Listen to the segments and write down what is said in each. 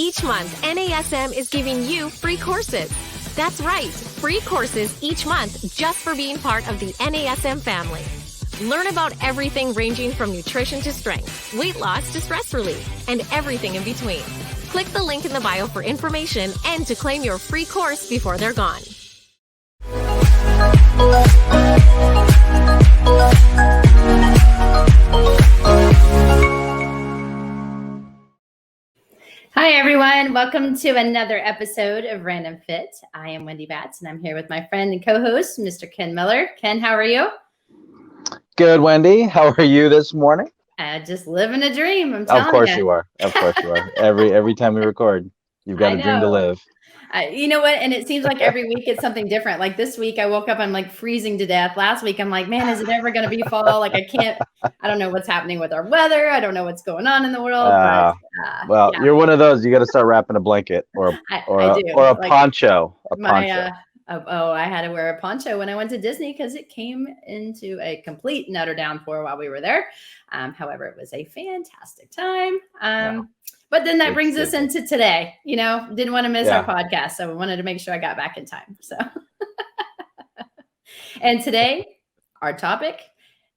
Each month, NASM is giving you free courses. That's right, free courses each month just for being part of the NASM family. Learn about everything ranging from nutrition to strength, weight loss to stress relief, and everything in between. Click the link in the bio for information and to claim your free course before they're gone. Hi, everyone. Welcome to another episode of Random Fit. I am Wendy Batts, and I'm here with my friend and co-host, Mr. Ken Miller. Ken, how are you? Good, Wendy. How are you this morning? Just living a dream. I'm telling you. Of course you are. Of course you are. Every time we record, you've got a dream to live. You know what? And it seems like every week it's something different. Like this week I woke up, I'm like freezing to death. Last week I'm like, man, is it ever going to be fall? Like I don't know what's happening with our weather. I don't know what's going on in the world. Well, yeah. You're one of those. You got to start wrapping a blanket or a poncho. I had to wear a poncho when I went to Disney because it came into a complete and utter downpour while we were there. However, it was a fantastic time. But then that brings us into today. You know, didn't want to miss our podcast, so we wanted to make sure I got back in time. So, and today, our topic,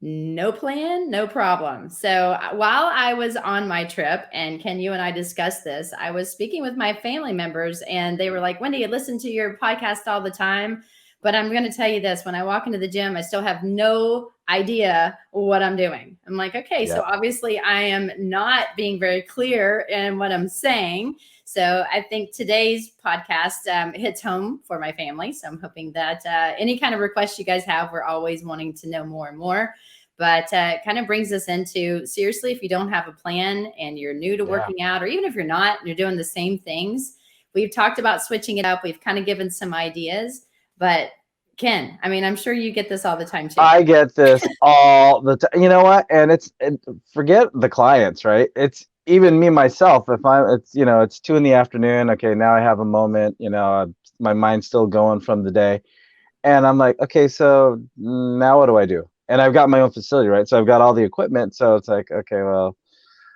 no plan, no problem. So while I was on my trip, and Ken, you and I discussed this, I was speaking with my family members, and they were like, Wendy, I listen to your podcast all the time, but I'm going to tell you this, when I walk into the gym, I still have no idea what I'm doing. I'm like, okay, so obviously I am not being very clear in what I'm saying. So I think today's podcast hits home for my family. So I'm hoping that any kind of requests you guys have, we're always wanting to know more and more. But it kind of brings us into, seriously, if you don't have a plan and you're new to working out, or even if you're not, and you're doing the same things, we've talked about switching it up. We've kind of given some ideas. But Ken, I mean, I'm sure you get this all the time too. I get this all the time. You know what? And forget the clients, right? It's even me myself. It's 2 p.m. Okay, now I have a moment. My mind's still going from the day, and I'm like, okay, so now what do I do? And I've got my own facility, right? So I've got all the equipment. So it's like, okay, well,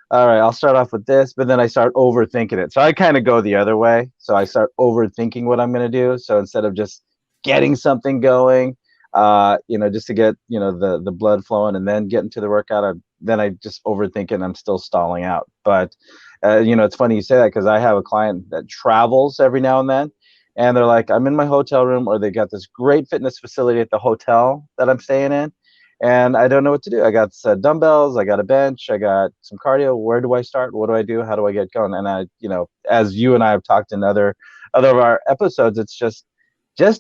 all right, I'll start off with this, but then I start overthinking it. So I kind of go the other way. So I start overthinking what I'm going to do. So instead of just getting something going, just to get, the blood flowing and then get into the workout, then I just overthink it and I'm still stalling out. But, it's funny you say that because I have a client that travels every now and then, and they're like, I'm in my hotel room, or they got this great fitness facility at the hotel that I'm staying in, and I don't know what to do. I got dumbbells, I got a bench, I got some cardio. Where do I start? What do I do? How do I get going? And as you and I have talked in other of our episodes, it's just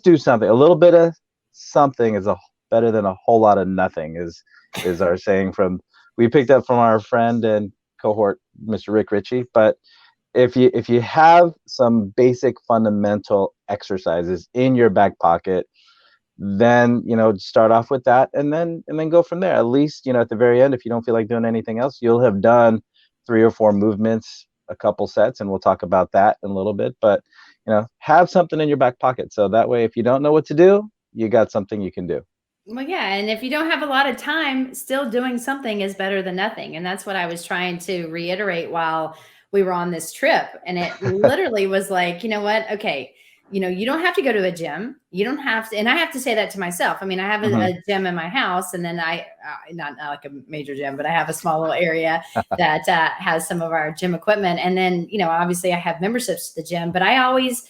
do something. A little bit of something is better than a whole lot of nothing, is our saying we picked up from our friend and cohort, Mr. Rick Ritchie. But if you have some basic fundamental exercises in your back pocket, then start off with that and then go from there. At least at the very end, if you don't feel like doing anything else, you'll have done 3 or 4 movements, a couple sets, and we'll talk about that in a little bit. But have something in your back pocket, so that way if you don't know what to do, you got something you can do. Well, yeah, and if you don't have a lot of time, still doing something is better than nothing. And that's what I was trying to reiterate while we were on this trip. And it literally was like, you know what? Okay, you don't have to go to a gym. You don't have to, and I have to say that to myself. I mean, I have a gym in my house, and then not like a major gym, but I have a small little area that has some of our gym equipment. And then, obviously I have memberships to the gym, but I always,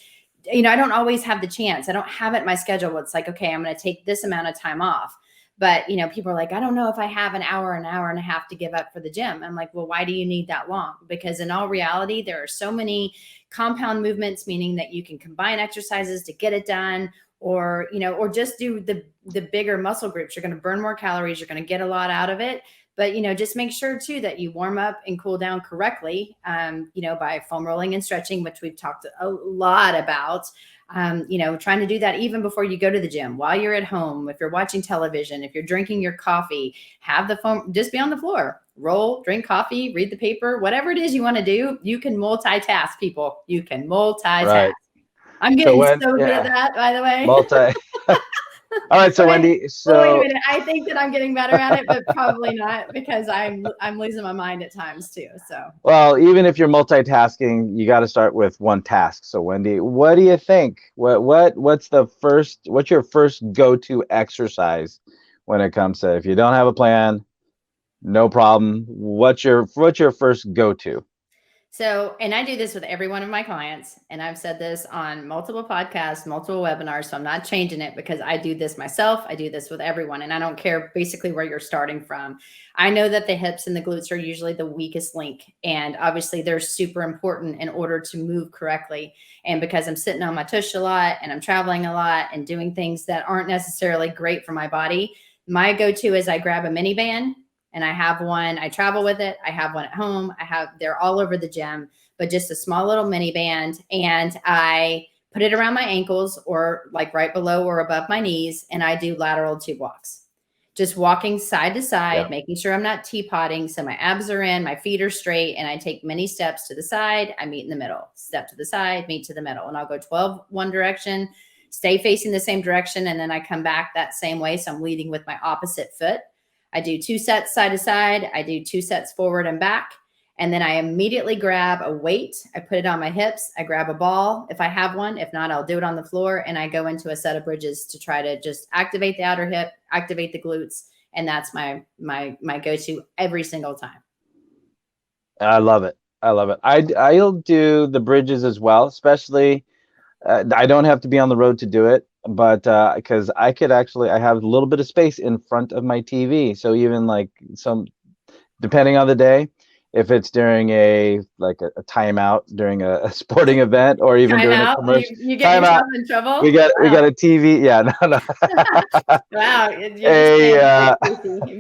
I don't always have the chance. I don't have it in my schedule. It's like, okay, I'm going to take this amount of time off. But, people are like, I don't know if I have an hour and a half to give up for the gym. I'm like, well, why do you need that long? Because in all reality, there are so many compound movements, meaning that you can combine exercises to get it done, or just do the bigger muscle groups. You're going to burn more calories. You're going to get a lot out of it. But, just make sure too that you warm up and cool down correctly, by foam rolling and stretching, which we've talked a lot about. Trying to do that even before you go to the gym, while you're at home, if you're watching television, if you're drinking your coffee, have the foam, just be on the floor, roll, drink coffee, read the paper, whatever it is you want to do. You can multitask, people. You can multitask. Right. I'm getting so good at that, by the way. All right, so Wendy, well, wait a minute. I think that I'm getting better at it, but probably not, because I'm losing my mind at times too. So, well, even if you're multitasking, you got to start with one task. So Wendy, what do you think? What's your first go-to exercise when it comes to, if you don't have a plan, no problem. What's your first go-to? So, and I do this with every one of my clients, and I've said this on multiple podcasts, multiple webinars, so I'm not changing it, because I do this myself. I do this with everyone, and I don't care basically where you're starting from. I know that the hips and the glutes are usually the weakest link, and obviously they're super important in order to move correctly. And because I'm sitting on my tush a lot, and I'm traveling a lot, and doing things that aren't necessarily great for my body, my go-to is I grab a mini band. And I have one, I travel with it. I have one at home. They're all over the gym, but just a small little mini band. And I put it around my ankles, or like right below or above my knees. And I do lateral tube walks, just walking side to side, making sure I'm not teapotting. So my abs are in, my feet are straight, and I take many steps to the side. I meet in the middle, step to the side, meet to the middle. And I'll go 12 one direction, stay facing the same direction. And then I come back that same way. So I'm leading with my opposite foot. I do 2 sets side to side. I do 2 sets forward and back. And then I immediately grab a weight. I put it on my hips. I grab a ball if I have one. If not, I'll do it on the floor. And I go into a set of bridges to try to just activate the outer hip, activate the glutes. And that's my go-to every single time. I love it. I'll do the bridges as well, especially I don't have to be on the road to do it, but because I have a little bit of space in front of my TV. So even like depending on the day, if it's during a timeout during a sporting event, or even during a commercial, you get yourself in trouble. We got a TV. Yeah, no. Wow, if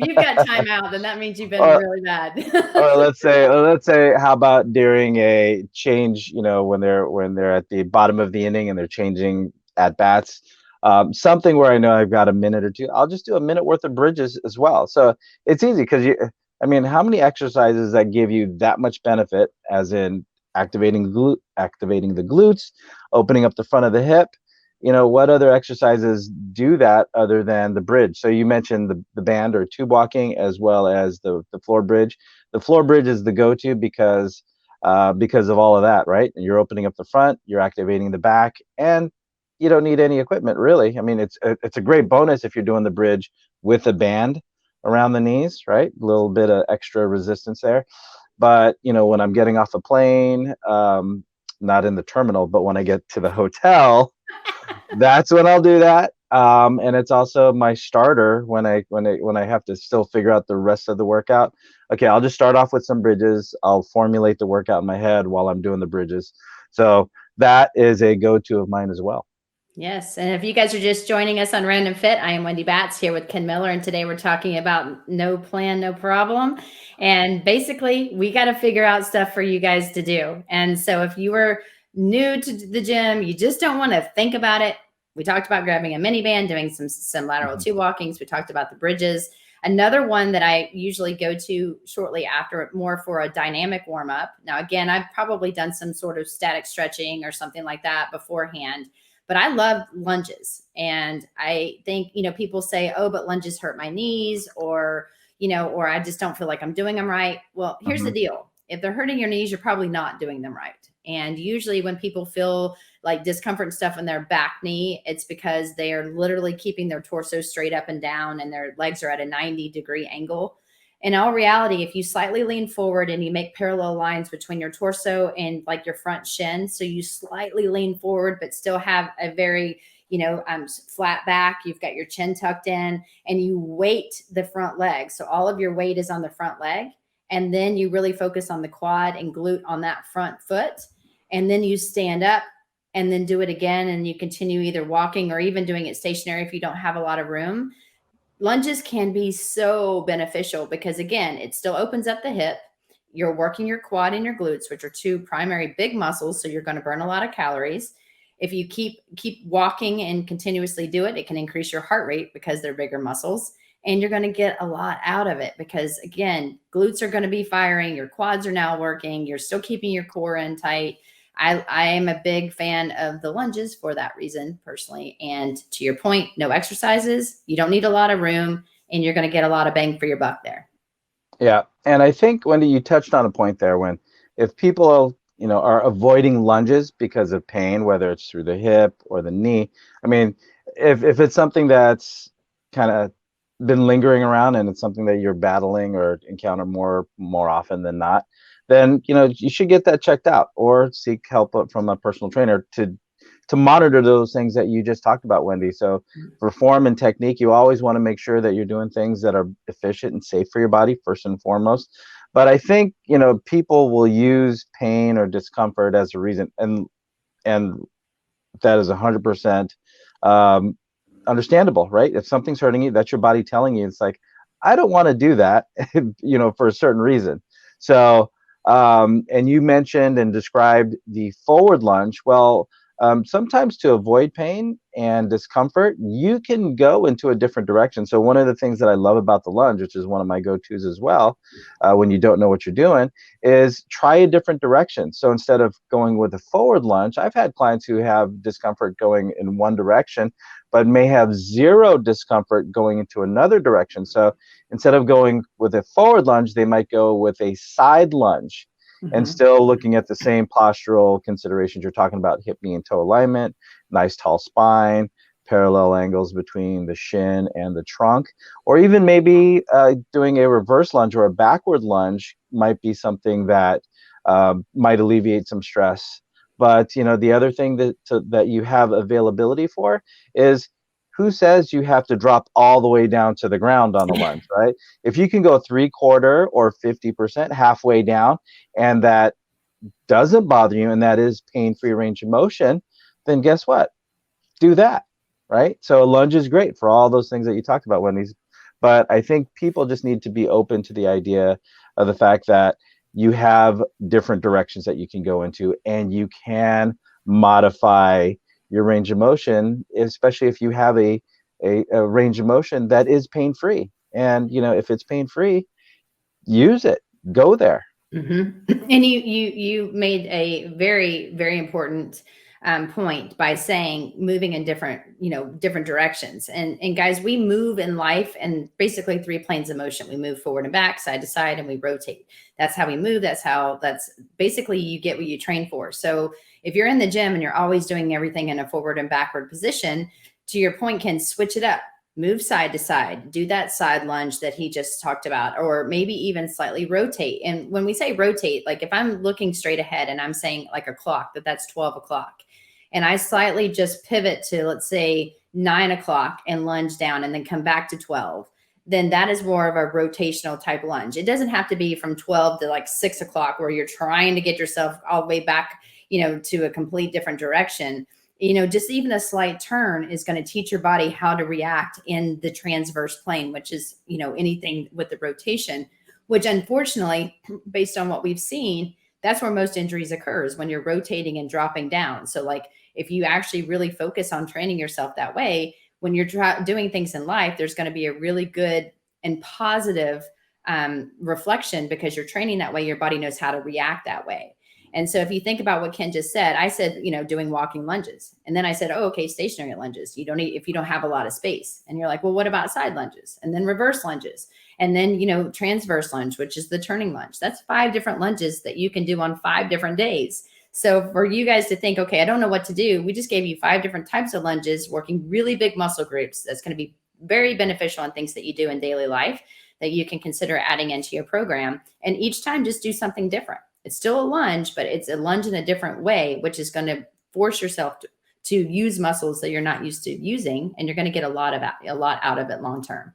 you've got timeout, then that means you've been really bad. Or let's say, how about during a change? When they're at the bottom of the inning and they're changing at bats. Something where I know I've got a minute or two, I'll just do a minute worth of bridges as well. So it's easy, because how many exercises that give you that much benefit, as in activating the glutes, opening up the front of the hip? What other exercises do that other than the bridge? So you mentioned the band or tube walking, as well as the floor bridge. The floor bridge is the go-to because of all of that, right? And you're opening up the front, you're activating the back, and you don't need any equipment, really. It's a great bonus if you're doing the bridge with a band around the knees, right? A little bit of extra resistance there. But when I'm getting off a plane, not in the terminal, but when I get to the hotel, that's when I'll do that. And it's also my starter when I have to still figure out the rest of the workout. Okay, I'll just start off with some bridges. I'll formulate the workout in my head while I'm doing the bridges. So that is a go-to of mine as well. Yes. And if you guys are just joining us on Random Fit, I am Wendy Batts here with Ken Miller. And today we're talking about no plan, no problem. And basically, we got to figure out stuff for you guys to do. And so if you were new to the gym, you just don't want to think about it. We talked about grabbing a mini band, doing some lateral tube walkings. We talked about the bridges. Another one that I usually go to shortly after, more for a dynamic warm up. Now, again, I've probably done some sort of static stretching or something like that beforehand. But I love lunges. And I think, people say, oh, but lunges hurt my knees, or I just don't feel like I'm doing them right. Well, here's the deal. If they're hurting your knees, you're probably not doing them right. And usually when people feel like discomfort and stuff in their back knee, it's because they are literally keeping their torso straight up and down, and their legs are at a 90-degree angle. In all reality, if you slightly lean forward and you make parallel lines between your torso and like your front shin, so you slightly lean forward but still have a very flat back, you've got your chin tucked in, and you weight the front leg, so all of your weight is on the front leg, and then you really focus on the quad and glute on that front foot, and then you stand up and then do it again, and you continue either walking or even doing it stationary if you don't have a lot of room. lunges can be so beneficial because, again, it still opens up the hip. You're working your quad and your glutes, which are two primary big muscles. So you're going to burn a lot of calories. If you keep walking and continuously do it, it can increase your heart rate because they're bigger muscles. And you're going to get a lot out of it because, again, glutes are going to be firing. Your quads are now working. You're still keeping your core in tight. I am a big fan of the lunges for that reason personally. And to your point, no exercises. You don't need a lot of room, and you're going to get a lot of bang for your buck there. Yeah. And I think, Wendy, you touched on a point there when if people, are avoiding lunges because of pain, whether it's through the hip or the knee, I mean, if it's something that's kind of been lingering around and it's something that you're battling or encounter more often than not, then, you should get that checked out or seek help from a personal trainer to monitor those things that you just talked about, Wendy. So for form and technique, you always want to make sure that you're doing things that are efficient and safe for your body first and foremost. But I think, people will use pain or discomfort as a reason, and that is 100% understandable, right? If something's hurting you, that's your body telling you. It's like, I don't want to do that, for a certain reason. So, and you mentioned and described the forward lunge. Well, sometimes to avoid pain and discomfort, you can go into a different direction. So one of the things that I love about the lunge, which is one of my go-tos as well, when you don't know what you're doing, is try a different direction. So instead of going with a forward lunge, I've had clients who have discomfort going in one direction, but may have zero discomfort going into another direction. So instead of going with a forward lunge, they might go with a side lunge. And still looking at the same postural considerations you're talking about: hip, knee, and toe alignment, nice tall spine, parallel angles between the shin and the trunk, or even maybe doing a reverse lunge or a backward lunge might be something that might alleviate some stress. But the other thing that you have availability for is, who says you have to drop all the way down to the ground on a lunge, right? If you can go 3/4 or 50% halfway down, and that doesn't bother you, and that is pain-free range of motion, then guess what? Do that, right? So a lunge is great for all those things that you talked about, Wendy. But I think people just need to be open to the idea of the fact that you have different directions that you can go into, and you can modify your range of motion, especially if you have a range of motion that is pain-free. And if it's pain-free, use it. Go there. And you made a very, very important point by saying moving in different directions. And guys, we move in life in basically three planes of motion. We move forward and back, side to side, and we rotate. That's how we move. That's basically you get what you train for. So if you're in the gym and you're always doing everything in a forward and backward position, to your point, Ken, switch it up. Move side to side, do that side lunge that he just talked about, or maybe even slightly rotate. And when we say rotate, like if I'm looking straight ahead and I'm saying like a clock, that's 12 o'clock, and I slightly just pivot to, let's say, 9 o'clock and lunge down and then come back to 12, then that is more of a rotational type lunge. It doesn't have to be from 12 to like 6 o'clock where you're trying to get yourself all the way back, to a complete different direction. Just even a slight turn is going to teach your body how to react in the transverse plane, which is, anything with the rotation, which unfortunately, based on what we've seen, that's where most injuries occurs, when you're rotating and dropping down. So like, if you actually really focus on training yourself that way, when you're doing things in life, there's going to be a really good and positive reflection, because you're training that way. Your body knows how to react that way. And so if you think about what Ken just said, I said, doing walking lunges. And then I said, oh, okay, stationary lunges. You don't need, if you don't have a lot of space. And you're like, well, what about side lunges? And then reverse lunges. And then, transverse lunge, which is the turning lunge. That's 5 different lunges that you can do on 5 different days. So for you guys to think, okay, I don't know what to do, we just gave you 5 different types of lunges, working really big muscle groups. That's going to be very beneficial on things that you do in daily life that you can consider adding into your program. And each time just do something different. It's still a lunge, but it's a lunge in a different way, which is going to force yourself to use muscles that you're not used to using, and you're going to get a lot out of it long term.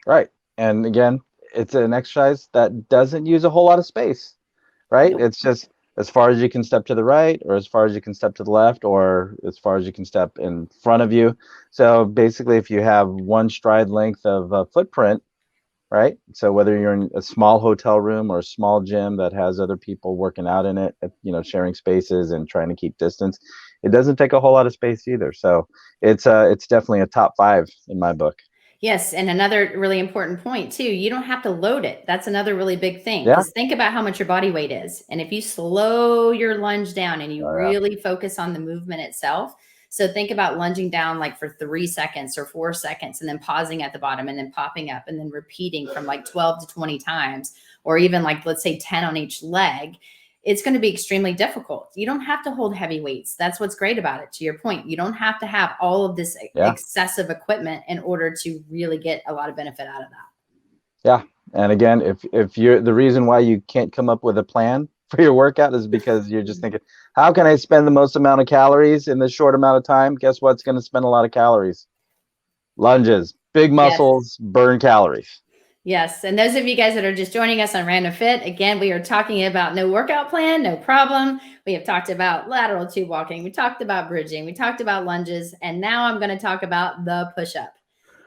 Right. And again, it's an exercise that doesn't use a whole lot of space, right? Nope. It's just as far as you can step to the right, or as far as you can step to the left, or as far as you can step in front of you. So basically, if you have one stride length of footprint, right? So whether you're in a small hotel room or a small gym that has other people working out in it, sharing spaces and trying to keep distance, it doesn't take a whole lot of space either. So it's definitely a top 5 in my book. Yes. And another really important point too, you don't have to load it. That's another really big thing, Yeah. because think about how much your body weight is. And if you slow your lunge down and you Oh, yeah. really focus on the movement itself. So think about lunging down like for 3 seconds or 4 seconds and then pausing at the bottom and then popping up and then repeating from like 12 to 20 times, or even like, let's say 10 on each leg. It's going to be extremely difficult. You don't have to hold heavy weights. That's what's great about it. To your point, you don't have to have all of this excessive equipment in order to really get a lot of benefit out of that. Yeah. And again, if you're, the reason why you can't come up with a plan for your workout is because you're just thinking, how can I spend the most amount of calories in this short amount of time? Guess what's going to spend a lot of calories? Lunges. Big muscles burn calories. Yes. And those of you guys that are just joining us on Random Fit, again, we are talking about no workout plan, no problem. We have talked about lateral tube walking. We talked about bridging. We talked about lunges. And now I'm going to talk about the push-up.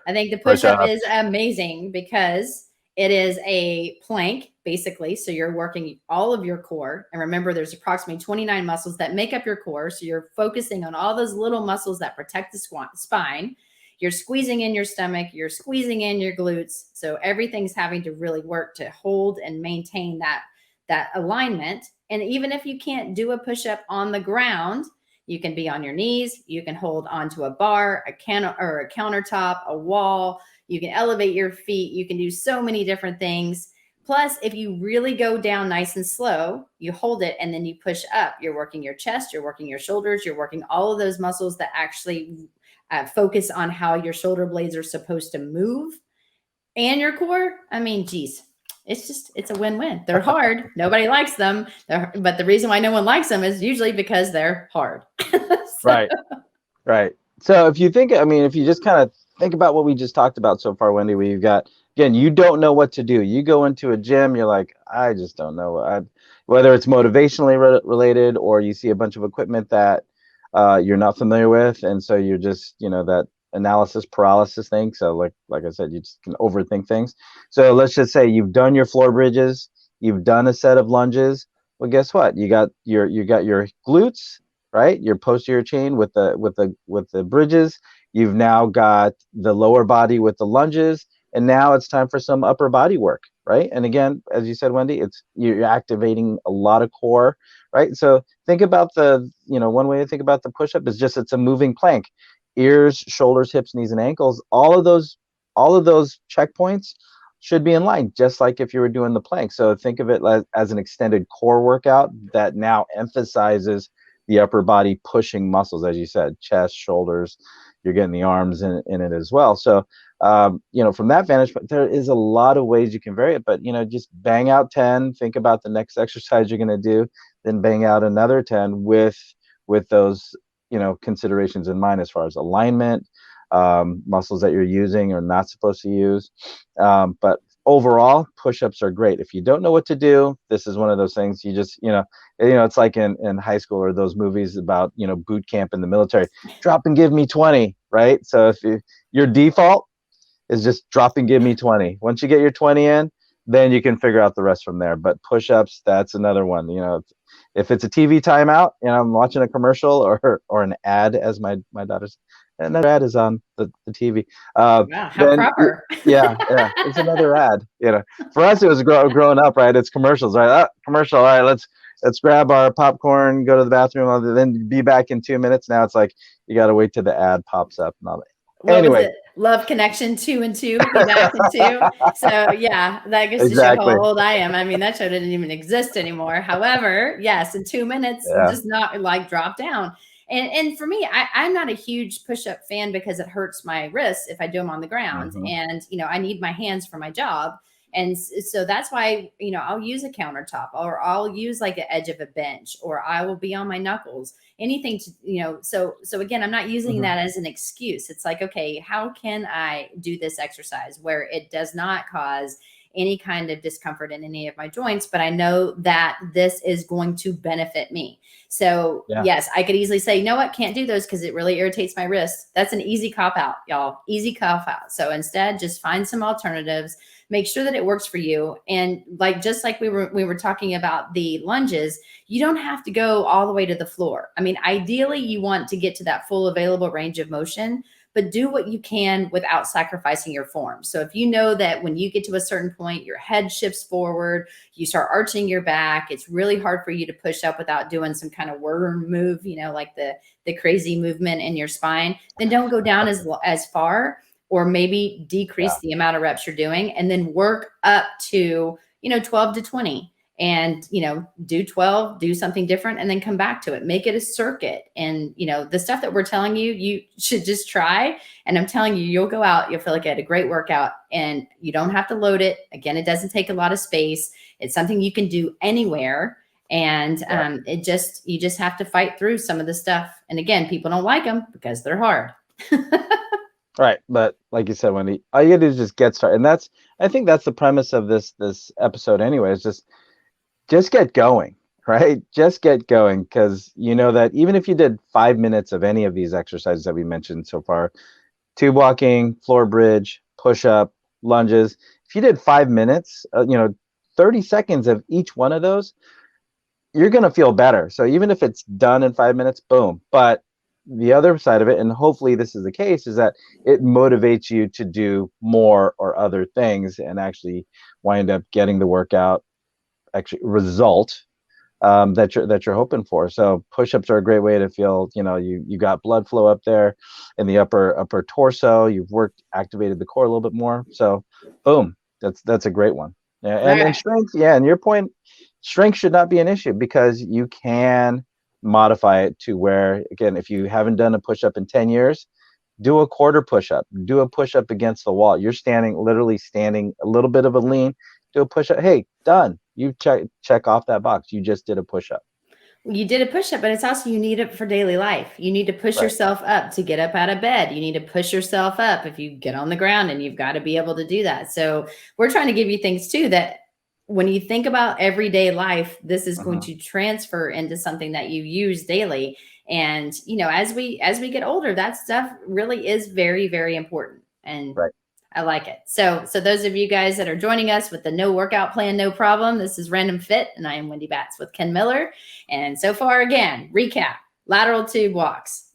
I think the push-up is amazing because it is a plank, basically. So you're working all of your core. And remember, there's approximately 29 muscles that make up your core. So you're focusing on all those little muscles that protect the spine. You're squeezing in your stomach, you're squeezing in your glutes. So everything's having to really work to hold and maintain that alignment. And even if you can't do a push-up on the ground, you can be on your knees, you can hold onto a bar, a countertop, a wall, you can elevate your feet, you can do so many different things. Plus, if you really go down nice and slow, you hold it and then you push up. You're working your chest, you're working your shoulders, you're working all of those muscles that actually focus on how your shoulder blades are supposed to move, and your core. I mean, geez, it's a win-win. They're hard. Nobody likes them. But the reason why no one likes them is usually because they're hard. Right. Right. So if you think, I mean, if you just kind of think about what we just talked about so far, Wendy, we've got, again, you don't know what to do. You go into a gym, you're like, I just don't know. Whether it's motivationally related, or you see a bunch of equipment that you're not familiar with. And so you're just, that analysis paralysis thing. So like I said, you just can overthink things. So let's just say you've done your floor bridges, you've done a set of lunges. Well, guess what? You got your glutes, right? Your posterior chain with the bridges. You've now got the lower body with the lunges, and now it's time for some upper body work, right? And again, as you said, Wendy, you're activating a lot of core, right? So think about one way to think about the push-up is just it's a moving plank. Ears, shoulders, hips, knees, and ankles. All of those checkpoints should be in line, just like if you were doing the plank. So think of it as an extended core workout that now emphasizes the upper body pushing muscles, as you said, chest, shoulders. You're getting the arms in it as well. So from that vantage point, there is a lot of ways you can vary it, but just bang out 10, think about the next exercise you're going to do, then bang out another 10 with those considerations in mind as far as alignment, muscles that you're using or not supposed to use. But overall, push-ups are great. If you don't know what to do, this is one of those things you just, it's like in high school or those movies about, boot camp in the military, drop and give me 20, right? So if your default is just drop and give me 20. Once you get your 20 in, then you can figure out the rest from there. But push-ups, that's another one. If it's a TV timeout and I'm watching a commercial or an ad, as my daughter's, another ad is on the TV. Wow, how proper. Yeah, it's another ad. For us, it was growing up, right? It's commercials, right? Commercial. All right, let's grab our popcorn, go to the bathroom, then be back in 2 minutes. Now it's like you got to wait till the ad pops up and all that. What was it? Love Connection 2 and 2, be back in 2. So yeah, that goes to show how old I am. I mean, that show didn't even exist anymore. However, yes, in 2 minutes, just not like drop down. And for me, I'm not a huge push-up fan because it hurts my wrists if I do them on the ground. Mm-hmm. And, I need my hands for my job. And so that's why, I'll use a countertop, or I'll use like the edge of a bench, or I will be on my knuckles, anything to, so again, I'm not using that as an excuse. It's like, okay, how can I do this exercise where it does not cause any kind of discomfort in any of my joints, but I know that this is going to benefit me. So yes, I could easily say, you know what, can't do those because it really irritates my wrists. That's an easy cop out, y'all. Easy cop out. So instead, just find some alternatives. Make sure that it works for you. And just like we were talking about the lunges, you don't have to go all the way to the floor. I mean, ideally, you want to get to that full available range of motion, but do what you can without sacrificing your form. So if you know that when you get to a certain point, your head shifts forward, you start arching your back, it's really hard for you to push up without doing some kind of worm move, like the crazy movement in your spine, then don't go down as far, or maybe decrease the amount of reps you're doing, and then work up to, 12 to 20. And, do 12, do something different, and then come back to it. Make it a circuit. And, the stuff that we're telling you, you should just try. And I'm telling you, you'll go out, you'll feel like you had a great workout, and you don't have to load it. Again, it doesn't take a lot of space. It's something you can do anywhere. And you just have to fight through some of the stuff. And again, people don't like them because they're hard. Right. But like you said, Wendy, all you gotta do is just get started. And I think that's the premise of this episode anyway, is just get going, right? Just get going, because you know that even if you did 5 minutes of any of these exercises that we mentioned so far, tube walking, floor bridge, push up, lunges, if you did 5 minutes, 30 seconds of each one of those, you're going to feel better. So even if it's done in 5 minutes, boom. But the other side of it, and hopefully this is the case, is that it motivates you to do more or other things and actually wind up getting the workout result that you're hoping for. So push-ups are a great way to feel, you got blood flow up there in the upper torso. You've activated the core a little bit more. So boom, that's a great one. Yeah, and strength, and your point, strength should not be an issue, because you can modify it to where, again, if you haven't done a push-up in 10 years, do a quarter push-up, do a push-up against the wall. You're literally standing a little bit of a lean, do a push-up. Hey, done. You check off that box. You just did a push-up. You did a push-up, but it's also, you need it for daily life. You need to push yourself up to get up out of bed. You need to push yourself up if you get on the ground, and you've got to be able to do that. So we're trying to give you things too, that when you think about everyday life, this is going to transfer into something that you use daily. And, as we get older, that stuff really is very, very important. And I like it. So those of you guys that are joining us with the no workout plan, no problem. This is Random Fit, and I am Wendy Batts with Ken Miller. And so far, again, recap: lateral tube walks,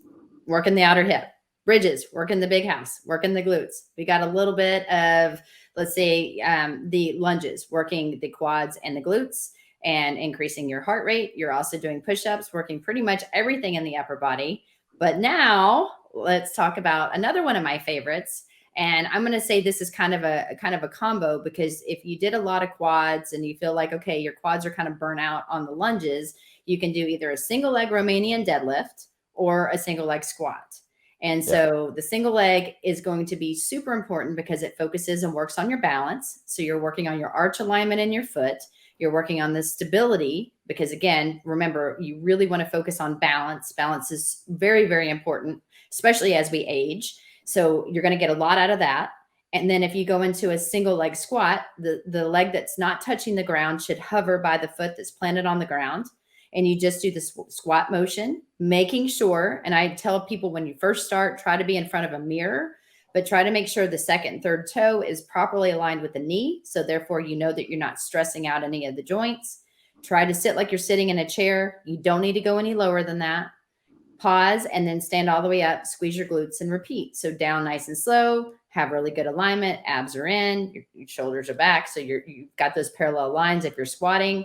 working the outer hip; bridges, working the big house, working the glutes. We got a little bit of, let's say, the lunges, working the quads and the glutes and increasing your heart rate. You're also doing push-ups, working pretty much everything in the upper body. But now let's talk about another one of my favorites. And I'm going to say this is kind of a combo, because if you did a lot of quads and you feel like, okay, your quads are kind of burnt out on the lunges, you can do either a single leg Romanian deadlift or a single leg squat. And so the single leg is going to be super important because it focuses and works on your balance. So you're working on your arch alignment in your foot. You're working on the stability, because again, remember, you really want to focus on balance. Balance is very, very important, especially as we age. So you're going to get a lot out of that. And then if you go into a single leg squat, the leg that's not touching the ground should hover by the foot that's planted on the ground. And you just do the squat motion, making sure, and I tell people when you first start, try to be in front of a mirror, but try to make sure the second and third toe is properly aligned with the knee. So therefore, you know that you're not stressing out any of the joints. Try to sit like you're sitting in a chair. You don't need to go any lower than that. Pause and then stand all the way up, squeeze your glutes and repeat. So down nice and slow, have really good alignment. Abs are in, your shoulders are back. So you've got those parallel lines if you're squatting.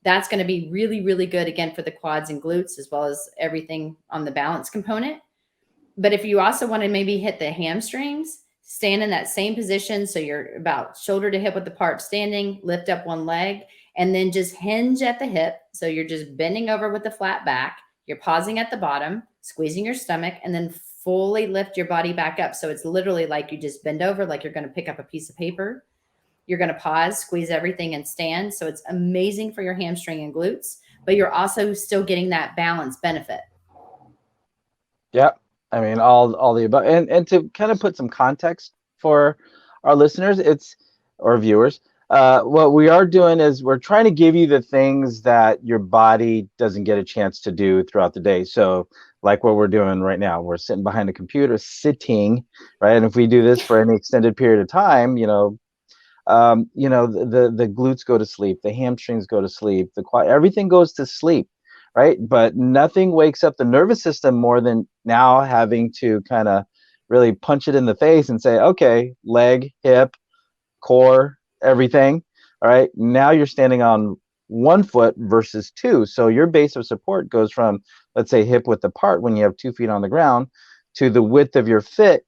That's going to be really, really good, again, for the quads and glutes, as well as everything on the balance component. But if you also want to maybe hit the hamstrings, stand in that same position. So you're about shoulder to hip width apart standing, lift up one leg, and then just hinge at the hip. So you're just bending over with the flat back. You're pausing at the bottom, squeezing your stomach, and then fully lift your body back up. So it's literally like you just bend over, like you're going to pick up a piece of paper. You're going to pause, squeeze everything, and stand. So it's amazing for your hamstring and glutes, but you're also still getting that balance benefit. Yeah. I mean, all the above. And to kind of put some context for our listeners, or viewers, What we are doing is we're trying to give you the things that your body doesn't get a chance to do throughout the day. So like what we're doing right now, we're sitting behind a computer, sitting, right? And if we do this for any extended period of time, the glutes go to sleep, the hamstrings go to sleep, the quad, everything goes to sleep, right? But nothing wakes up the nervous system more than now having to kind of really punch it in the face and say, okay, leg, hip, core, everything. All right. Now you're standing on one foot versus two. So your base of support goes from, let's say, hip width apart when you have 2 feet on the ground to the width of your foot,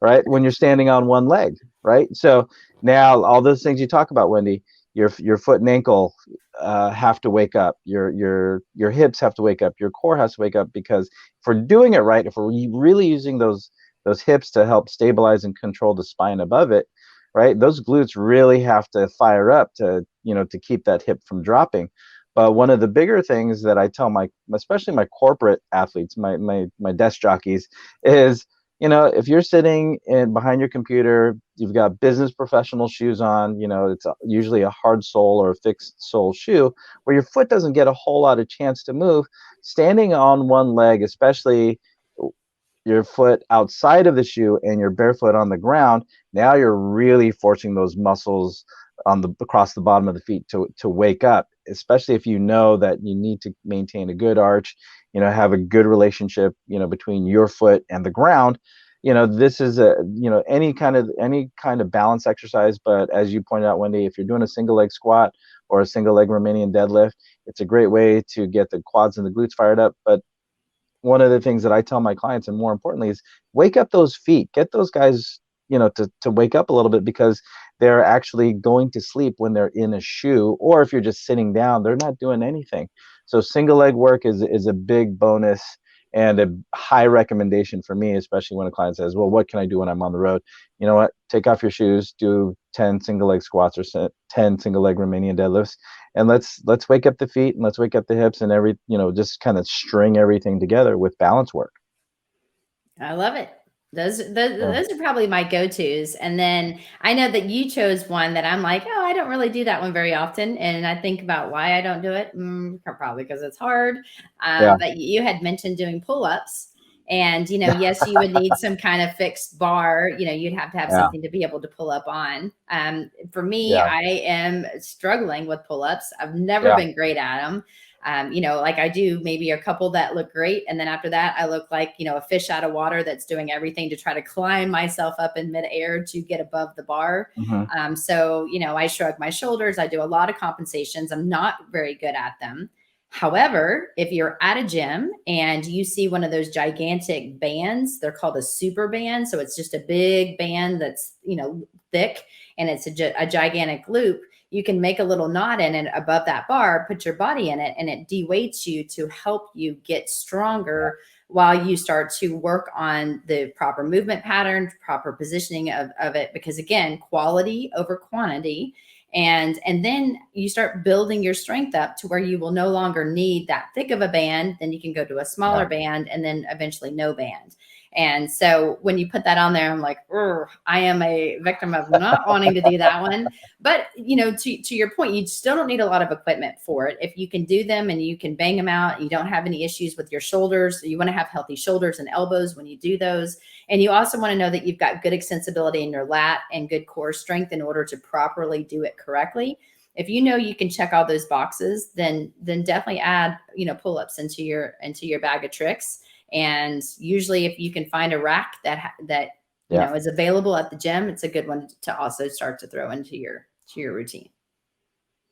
right? When you're standing on one leg, right? So now all those things you talk about, Wendy, your foot and ankle have to wake up. Your hips have to wake up. Your core has to wake up, because if we're doing it right, if we're really using those hips to help stabilize and control the spine above it, right? Those glutes really have to fire up to keep that hip from dropping. But one of the bigger things that I tell especially my corporate athletes, my desk jockeys, is if you're sitting behind your computer, you've got business professional shoes on, it's usually a hard sole or a fixed sole shoe where your foot doesn't get a whole lot of chance to move. Standing on one leg, especially your foot outside of the shoe and you're barefoot on the ground, now you're really forcing those muscles across the bottom of the feet to wake up, especially if you know that you need to maintain a good arch, have a good relationship, between your foot and the ground. This is any kind of balance exercise. But as you pointed out, Wendy, if you're doing a single leg squat or a single leg Romanian deadlift, it's a great way to get the quads and the glutes fired up. But one of the things that I tell my clients, and more importantly, is wake up those feet, get those guys, to wake up a little bit, because they're actually going to sleep when they're in a shoe, or if you're just sitting down, they're not doing anything. So single leg work is a big bonus and a high recommendation for me, especially when a client says, well, what can I do when I'm on the road? You know what? Take off your shoes, do 10 single leg squats or 10 single leg Romanian deadlifts, and let's wake up the feet and let's wake up the hips and just kind of string everything together with balance work. I love it. Those Yeah. those are probably my go-tos. And then I know that you chose one that I'm like, oh, I don't really do that one very often. And I think about why I don't do it. Probably because it's hard. Yeah. But you had mentioned doing pull-ups. And, yes, you would need some kind of fixed bar. You'd have to have Yeah. something to be able to pull up on. For me, Yeah. I am struggling with pull-ups. I've never Yeah. been great at them. Like I do maybe a couple that look great. And then after that, I look like, a fish out of water that's doing everything to try to climb myself up in midair to get above the bar. Mm-hmm. So, I shrug my shoulders. I do a lot of compensations. I'm not very good at them. However, if you're at a gym and you see one of those gigantic bands, they're called a super band. So it's just a big band that's, thick, and it's a gigantic loop. You can make a little knot in it above that bar, put your body in it, and it de-weights you to help you get stronger while you start to work on the proper movement pattern, proper positioning of it. Because again, quality over quantity. And then you start building your strength up to where you will no longer need that thick of a band. Then you can go to a smaller band, and then eventually no band. And so when you put that on there, I'm like, I am a victim of not wanting to do that one. But, to your point, you still don't need a lot of equipment for it. If you can do them and you can bang them out, you don't have any issues with your shoulders. You want to have healthy shoulders and elbows when you do those. And you also want to know that you've got good extensibility in your lat and good core strength in order to properly do it correctly. If you know you can check all those boxes, then definitely add, pull-ups into your bag of tricks. And usually if you can find a rack that is available at the gym, it's a good one to also start to throw into your routine.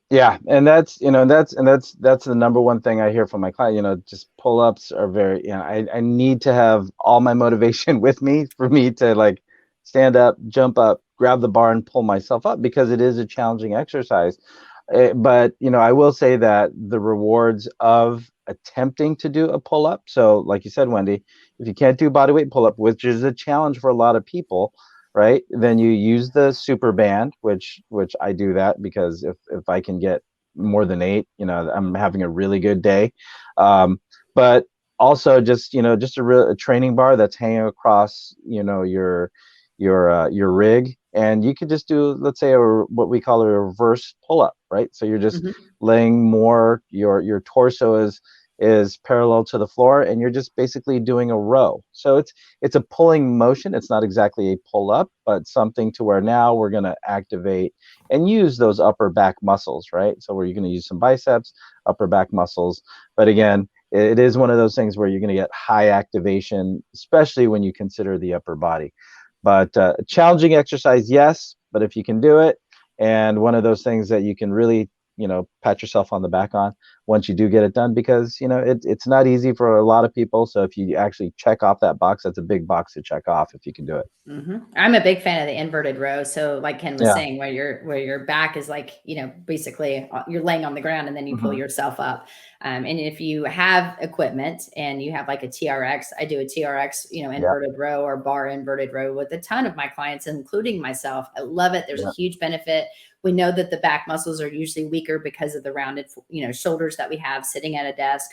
Yeah. And that's the number one thing I hear from my client, just pull-ups are very, I need to have all my motivation with me for me to like stand up, jump up, grab the bar and pull myself up, because it is a challenging exercise. But, I will say that the rewards of attempting to do a pull-up. So like you said, Wendy, if you can't do bodyweight pull-up, which is a challenge for a lot of people, right? Then you use the super band, which I do that because if I can get more than 8, I'm having a really good day. But also just a training bar that's hanging across, your rig, and you could just do, let's say, what we call a reverse pull-up, right? So you're just Mhm. laying more, your torso is parallel to the floor, and you're just basically doing a row. So it's a pulling motion. It's not exactly a pull-up, but something to where now we're going to activate and use those upper back muscles, right? So where you're going to use some biceps, upper back muscles. But again, it is one of those things where you're going to get high activation, especially when you consider the upper body. But challenging exercise, yes, but if you can do it, and one of those things that you can really, pat yourself on the back on once you do get it done, because it's not easy for a lot of people. So if you actually check off that box, that's a big box to check off if you can do it. I'm a big fan of the inverted row. So like Ken was Yeah. saying, where your back is like, basically you're laying on the ground and then you pull yourself up. And if you have equipment and you have like a TRX, I do a TRX, inverted row or bar inverted row with a ton of my clients, including myself. I love it. There's a huge benefit. We know that the back muscles are usually weaker because of the rounded, shoulders that we have sitting at a desk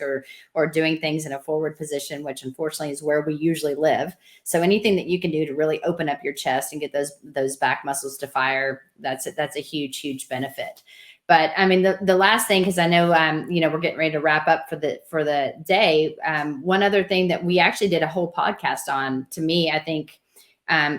or doing things in a forward position, which unfortunately is where we usually live. So anything that you can do to really open up your chest and get those back muscles to fire, that's a huge benefit. But I mean, the last thing, because I know we're getting ready to wrap up for the day. One other thing that we actually did a whole podcast on, to me, I think,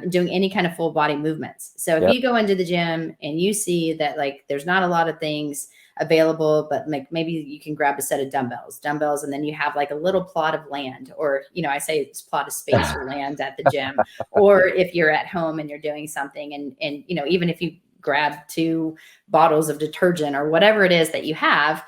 doing any kind of full body movements. So if you go into the gym and you see that like there's not a lot of things available, but like maybe you can grab a set of dumbbells, and then you have like a little plot of land, or I say it's plot of space or land at the gym, or if you're at home and you're doing something, and even if you grab 2 bottles of detergent or whatever it is that you have,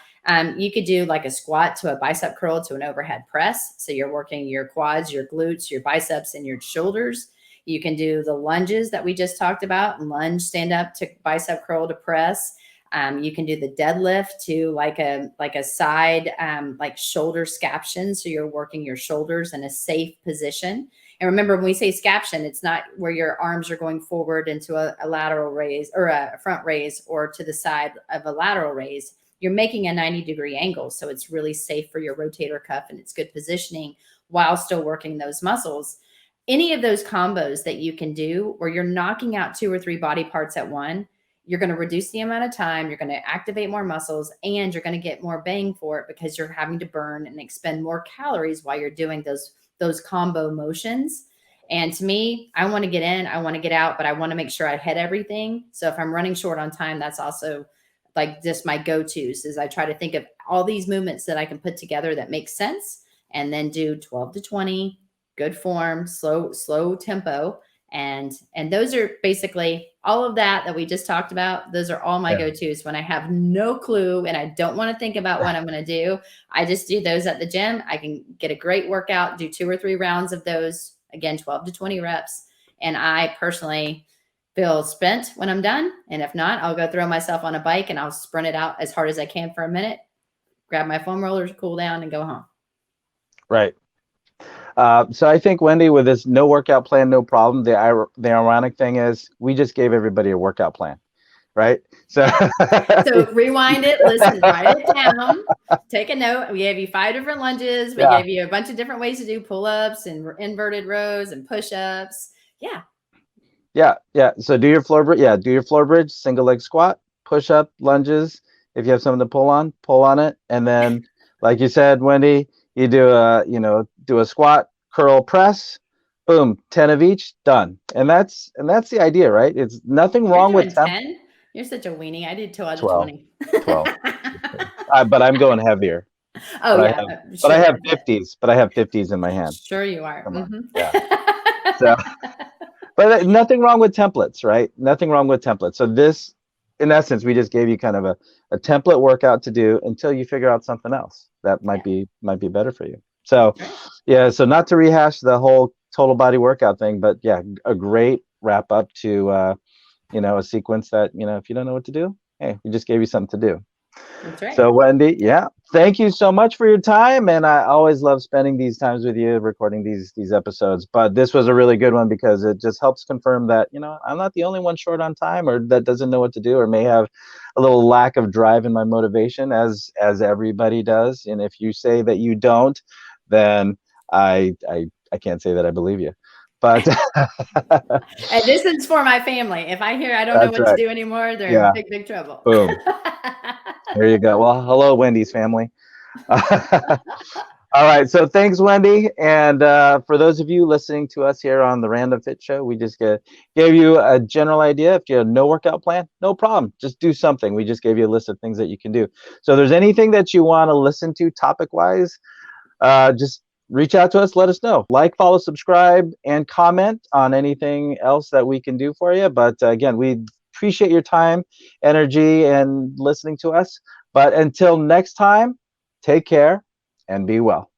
you could do like a squat to a bicep curl to an overhead press. So you're working your quads, your glutes, your biceps, and your shoulders. You can do the lunges that we just talked about, lunge, stand up to bicep curl to press. You can do the deadlift to like a side, like shoulder scaption. So you're working your shoulders in a safe position. And remember, when we say scaption, it's not where your arms are going forward into a lateral raise or a front raise or to the side of a lateral raise. You're making a 90-degree angle. So it's really safe for your rotator cuff, and it's good positioning while still working those muscles. Any of those combos that you can do where you're knocking out 2 or 3 body parts at one, you're going to reduce the amount of time, you're going to activate more muscles, and you're going to get more bang for it because you're having to burn and expend more calories while you're doing those combo motions. And to me, I want to get in, I want to get out, but I want to make sure I hit everything. So if I'm running short on time, that's also like just my go-tos, is I try to think of all these movements that I can put together that make sense, and then do 12 to 20, good form, slow tempo. And those are basically all of that we just talked about. Those are all my go-tos when I have no clue and I don't want to think about what I'm going to do. I just do those at the gym. I can get a great workout, do 2 or 3 rounds of those, again, 12 to 20 reps. And I personally feel spent when I'm done. And if not, I'll go throw myself on a bike and I'll sprint it out as hard as I can for a minute, grab my foam rollers, cool down, and go home. Right. So I think, Wendy, with this no workout plan, no problem. The ironic thing is we just gave everybody a workout plan, right? So rewind it, listen, write it down, take a note. We gave you 5 different lunges. We gave you a bunch of different ways to do pull-ups and inverted rows and push-ups. Yeah. So do your floor bridge, single leg squat, push up, lunges. If you have something to pull on it, and then, like you said, Wendy, you do a squat, curl, press, boom, 10 of each, done. And that's the idea, right? It's nothing wrong with 10. You're such a weenie. I did 12 to 20. 12. But I'm going heavier. Oh, but yeah. I have 50s. But I have 50s in my hand. Sure you are. Yeah. So, but nothing wrong with templates, right? Nothing wrong with templates. So this, in essence, we just gave you kind of a template workout to do until you figure out something else that might be better for you. So, so not to rehash the whole total body workout thing, but a great wrap up to a sequence that, if you don't know what to do, hey, we just gave you something to do. That's right. So, Wendy, thank you so much for your time, and I always love spending these times with you, recording these episodes. But this was a really good one because it just helps confirm that I'm not the only one short on time, or that doesn't know what to do, or may have a little lack of drive in my motivation, as everybody does. And if you say that you don't, then I can't say that I believe you. But And this is for my family. If I hear I don't know that's what to right. do anymore, they're Yeah. in big, big trouble. Boom. There you go. Well, hello, Wendy's family. All right. So thanks, Wendy. And for those of you listening to us here on the Random Fit Show, we just gave you a general idea. If you have no workout plan, no problem. Just do something. We just gave you a list of things that you can do. So if there's anything that you want to listen to topic-wise, just reach out to us. Let us know. Like, follow, subscribe, and comment on anything else that we can do for you. But again, we appreciate your time, energy, and listening to us. But until next time, take care and be well.